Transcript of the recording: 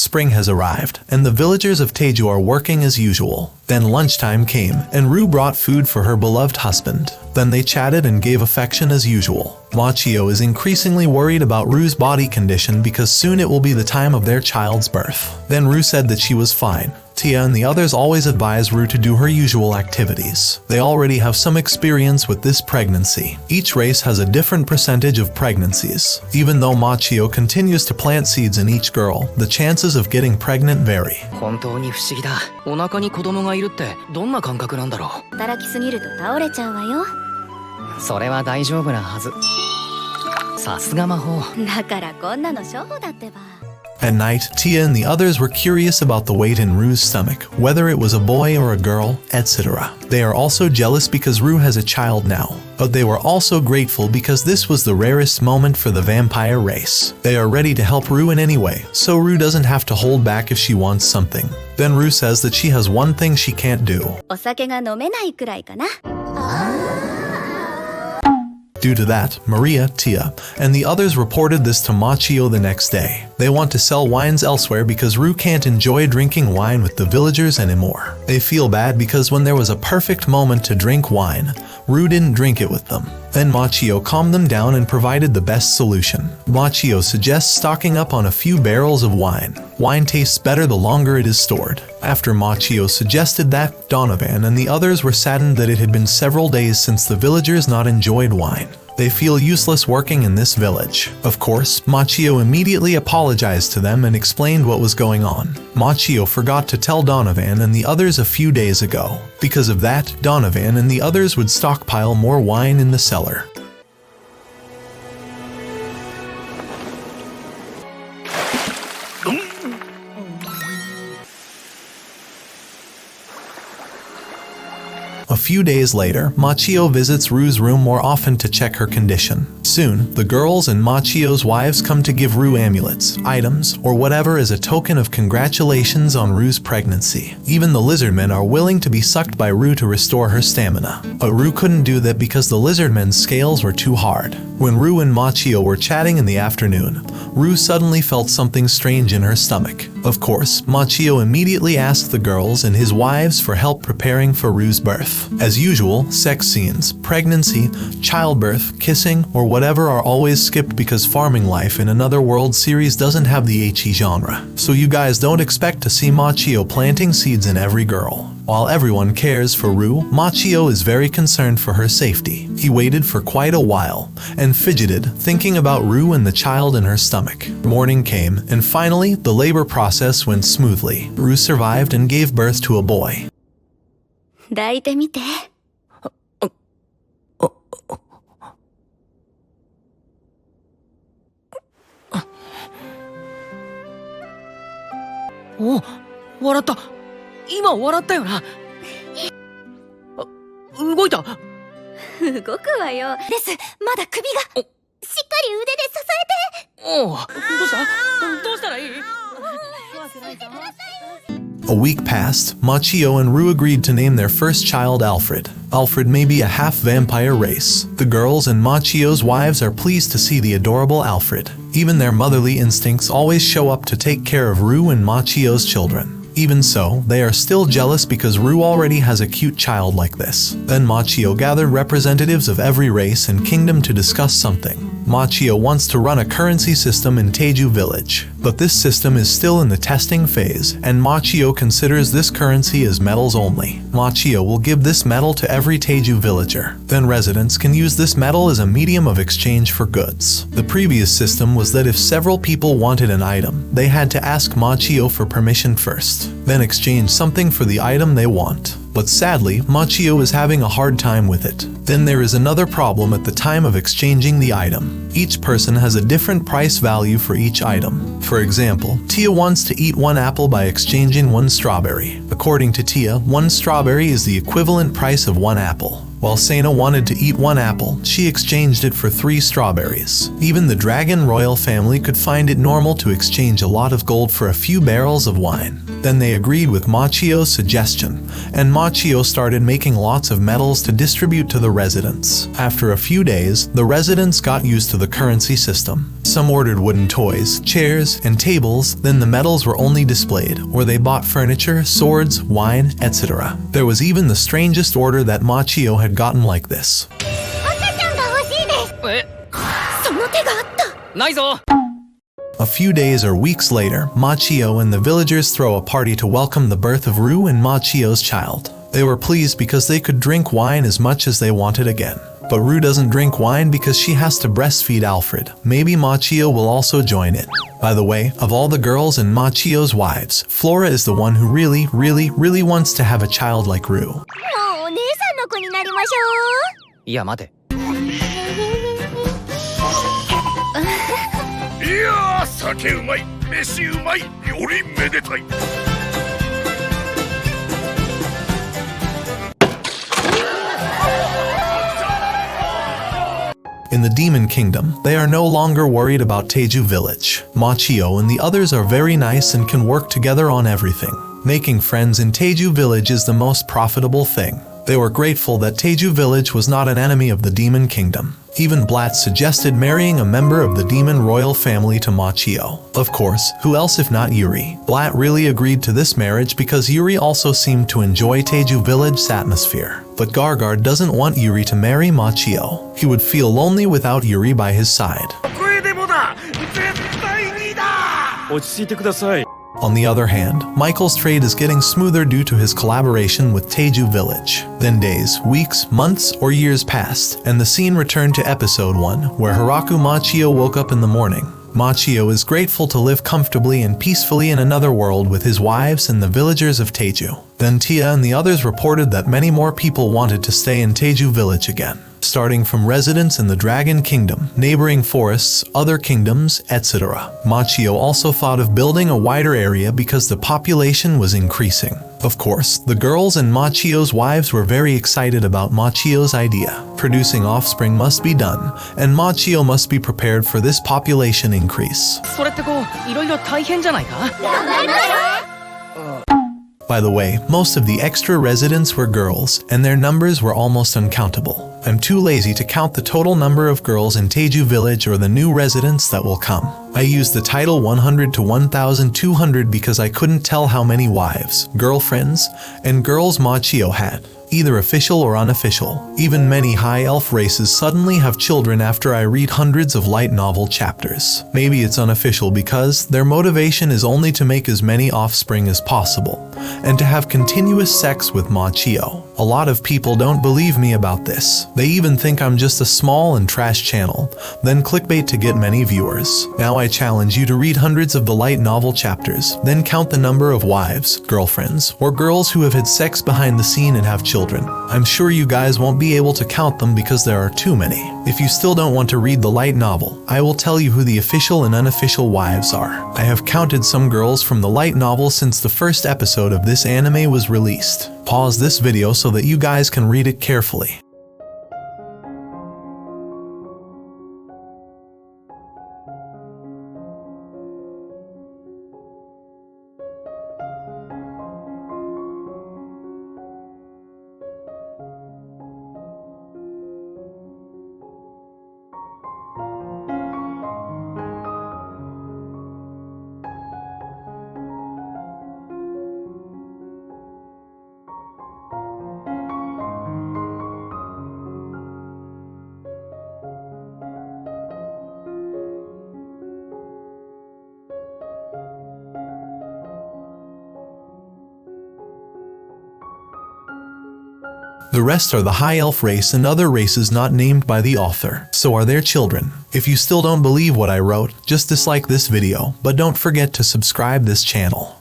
Spring has arrived, and the villagers of Teju are working as usual. Then lunchtime came, and Ru brought food for her beloved husband. Then they chatted and gave affection as usual. Machio is increasingly worried about Ru's body condition because soon it will be the time of their child's birth. Then Ru said that she was fine. Tia and the others always advise Ru to do her usual activities. They already have some experience with this pregnancy. Each race has a different percentage of pregnancies. Even though Machio continues to plant seeds in each girl, the chances of getting pregnant vary. 本当に不思議だ。お腹に子供がいるってどんな感覚なんだろう。働きすぎると倒れちゃうわよ。それは大丈夫なはず。さすが魔法。だからこんなの処方だってば。At night, Tia and the others were curious about the weight in Ru's stomach, whether it was a boy or a girl, etc. They are also jealous because Ru has a child now, but they were also grateful because this was the rarest moment for the vampire race. They are ready to help Ru in any way, so Ru doesn't have to hold back if she wants something. Then Ru says that she has one thing she can't do. お酒が飲めないくらいかな。Due to that, Maria, Tia, and the others reported this to Machio the next day. They want to sell wines elsewhere because Ru can't enjoy drinking wine with the villagers anymore. They feel bad because when there was a perfect moment to drink wine, Ru didn't drink it with them. Then Machio calmed them down and provided the best solution. Machio suggests stocking up on a few barrels of wine. Wine tastes better the longer it is stored. After Machio suggested that, Donovan and the others were saddened that it had been several days since the villagers not enjoyed wine. They feel useless working in this village. Of course, Machio immediately apologized to them and explained what was going on. Machio forgot to tell Donovan and the others a few days ago. Because of that, Donovan and the others would stockpile more wine in the cellar. A few days later, Machio visits Ru's room more often to check her condition. Soon, the girls and Machio's wives come to give Ru amulets, items, or whatever as a token of congratulations on Ru's pregnancy. Even the lizardmen are willing to be sucked by Ru to restore her stamina. But Ru couldn't do that because the lizardmen's scales were too hard. When Ru and Machio were chatting in the afternoon, Ru suddenly felt something strange in her stomach. Of course, Machio immediately asked the girls and his wives for help preparing for Ru's birth. As usual, sex scenes, pregnancy, childbirth, kissing, or whatever are always skipped because Farming Life in Another World series doesn't have the HE genre. So you guys don't expect to see Machio planting seeds in every girl. While everyone cares for Ru, Machio is very concerned for her safety. He waited for quite a while and fidgeted, thinking about Ru and the child in her stomach. Morning came, and finally, the labor process went smoothly. Ru survived and gave birth to a boy. 抱いてみて。お、笑った。今笑ったよな。動いた。動くわよ。です。まだ首が。しっかり腕で支えて。おう、どうした？どうしたらいい？ A week passed. Machio and Ru agreed to name their first child Alfred. Alfred may be a half-vampire race. The girls and Machio's wives are pleased to see the adorable Alfred. Even their motherly instincts always show up to take care of Ru and Machio's children. Even so, they are still jealous because Ru already has a cute child like this. Then Machio gathered representatives of every race and kingdom to discuss something. Machio wants to run a currency system in Teju village, but this system is still in the testing phase, and Machio considers this currency as metals only. Machio will give this metal to every Teju villager. Then residents can use this metal as a medium of exchange for goods. The previous system was that if several people wanted an item, they had to ask Machio for permission first, then exchange something for the item they want. But sadly, Machio is having a hard time with it. Then there is another problem at the time of exchanging the item. Each person has a different price value for each item. For example, Tia wants to eat one apple by exchanging one strawberry. According to Tia, one strawberry is the equivalent price of one apple. While Sena wanted to eat one apple, she exchanged it for 3 strawberries. Even the Dragon Royal family could find it normal to exchange a lot of gold for a few barrels of wine. Then they agreed with Machio's suggestion, and Machio started making lots of metals to distribute to the residents. After a few days, the residents got used to the currency system. Some ordered wooden toys, chairs, and tables, then the metals were only displayed, or they bought furniture, swords, wine, etc. There was even the strangest order that Machio had gotten like this. 赤ちゃんが欲しいです。え、その手があった。ないぞ。 A few days or weeks later, Machio and the villagers throw a party to welcome the birth of Ru and Machio's child. They were pleased because they could drink wine as much as they wanted again. But Ru doesn't drink wine because she has to breastfeed Alfred. Maybe Machio will also join it. By the way, of all the girls and Machio's wives, Flora is the one who really wants to have a child like Ru. もうお姉さんの子になりましょう。いや待て。いやー、酒うまい、飯うまい、よりめでたい。In the Demon Kingdom, they are no longer worried about Teju Village. Machio and the others are very nice and can work together on everything. Making friends in Teju Village is the most profitable thing. They were grateful that Teju Village was not an enemy of the Demon Kingdom. Even Blatt suggested marrying a member of the demon royal family to Machio. Of course, who else if not Yuri? Blatt really agreed to this marriage because Yuri also seemed to enjoy Teju Village's atmosphere. But Gargard doesn't want Yuri to marry Machio. He would feel lonely without Yuri by his side. これでもだ、絶対にだ。落ち着いてください。 On the other hand, Michael's trade is getting smoother due to his collaboration with Teju Village. Then days, weeks, months, or years passed, and the scene returned to episode 1, where Hiraku Machio woke up in the morning. Machio is grateful to live comfortably and peacefully in another world with his wives and the villagers of Teju. Then Tia and the others reported that many more people wanted to stay in Teju Village again. Starting from residents in the Dragon Kingdom, neighboring forests, other kingdoms, etc. Machio also thought of building a wider area because the population was increasing. Of course, the girls and Machio's wives were very excited about Machio's idea. Producing offspring must be done, and Machio must be prepared for this population increase. それってこう、いろいろ大変じゃないか？ 頑張りましょう。 By the way, most of the extra residents were girls, and their numbers were almost uncountable. I'm too lazy to count the total number of girls in Teju Village or the new residents that will come. I used the title 100 to 1,200 because I couldn't tell how many wives, girlfriends, and girls Machio had. Either official or unofficial. Even many high elf races suddenly have children after I read hundreds of light novel chapters. Maybe it's unofficial because their motivation is only to make as many offspring as possible, and to have continuous sex with Machio. A lot of people don't believe me about this. They even think I'm just a small and trash channel, then clickbait to get many viewers. Now I challenge you to read hundreds of the light novel chapters, then count the number of wives, girlfriends, or girls who have had sex behind the scene and have children. I'm sure you guys won't be able to count them because there are too many. If you still don't want to read the light novel, I will tell you who the official and unofficial wives are. I have counted some girls from the light novel since the first episode of this anime was released. Pause this video so that you guys can read it carefully. The rest are the High Elf race and other races not named by the author, so are their children. If you still don't believe what I wrote, just dislike this video, but don't forget to subscribe this channel.